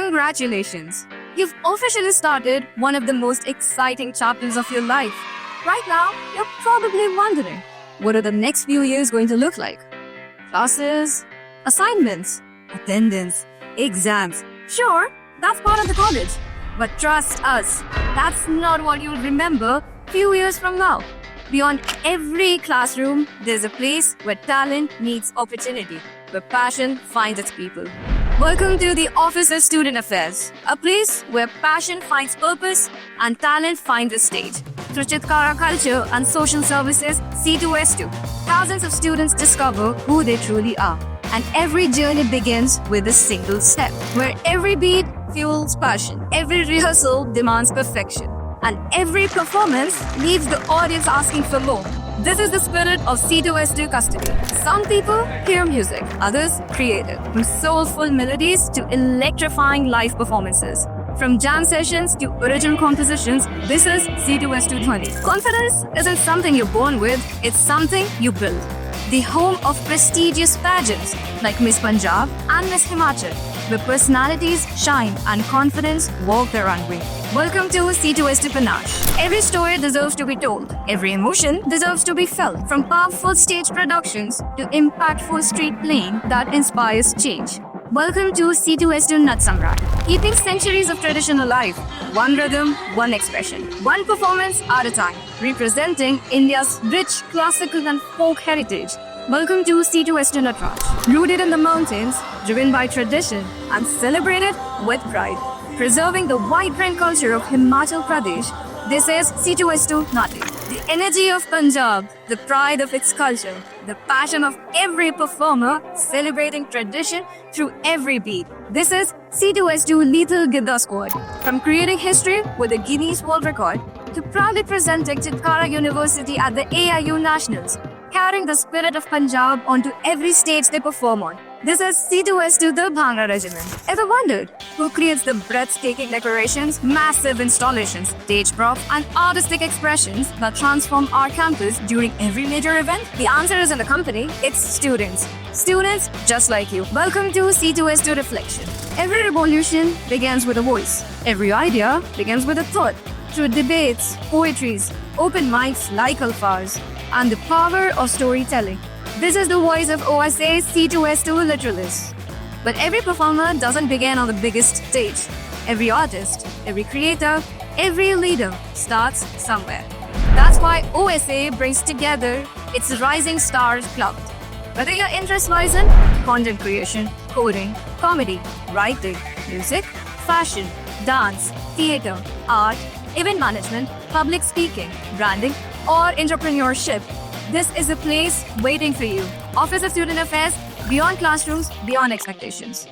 Congratulations! You've officially started one of the most exciting chapters of your life. Right now, you're probably wondering, what are the next few years going to look like? Classes, assignments, attendance, exams. Sure, that's part of the college. But trust us, that's not what you'll remember few years from now. Beyond every classroom, there's a place where talent meets opportunity, where passion finds its people. Welcome to the Office of Student Affairs, a place where passion finds purpose and talent finds a stage. Through Chitkara Culture and Social Services C2S2, thousands of students discover who they truly are. And every journey begins with a single step, where every beat fuels passion, every rehearsal demands perfection, and every performance leaves the audience asking for more. This is the spirit of C2S2 custody. Some people hear music, others create it. From soulful melodies to electrifying live performances. From jam sessions to original compositions, this is C2S2 20. Confidence isn't something you're born with, it's something you build. The home of prestigious pageants like Miss Punjab and Miss Himachal, where personalities shine and confidence walk the runway. Welcome to C2S2 Panache. Every story deserves to be told. Every emotion deserves to be felt. From powerful stage productions to impactful street playing that inspires change. Welcome to C2S2 Nat Samrat. Keeping centuries of tradition alive. One rhythm, one expression. One performance at a time. Representing India's rich classical and folk heritage. Welcome to C2S2 Natraj. Rooted in the mountains, driven by tradition, and celebrated with pride. Preserving the vibrant culture of Himachal Pradesh, this is C2S2 Nati. The energy of Punjab, the pride of its culture, the passion of every performer, celebrating tradition through every beat. This is C2S2 Lethal Gidda Squad. From creating history with a Guinness World Record to proudly presenting Chitkara University at the AIU Nationals, carrying the spirit of Punjab onto every stage they perform on. This is C2S2 the Bhangra Regiment. Ever wondered who creates the breathtaking decorations, massive installations, stage props, and artistic expressions that transform our campus during every major event? The answer is in the company. It's students. Students just like you. Welcome to C2S2 Reflection. Every revolution begins with a voice. Every idea begins with a thought. Through debates, poetries, open mics like Alfars, and the power of storytelling. This is the voice of OSA C2S2 Literalists. But every performer doesn't begin on the biggest stage. Every artist, every creator, every leader starts somewhere. That's why OSA brings together its Rising Stars Club. Whether your interest lies in content creation, coding, comedy, writing, music, fashion, dance, theater, art, event management, public speaking, branding, or entrepreneurship, this is a place waiting for you. Office of Student Affairs, beyond classrooms, beyond expectations.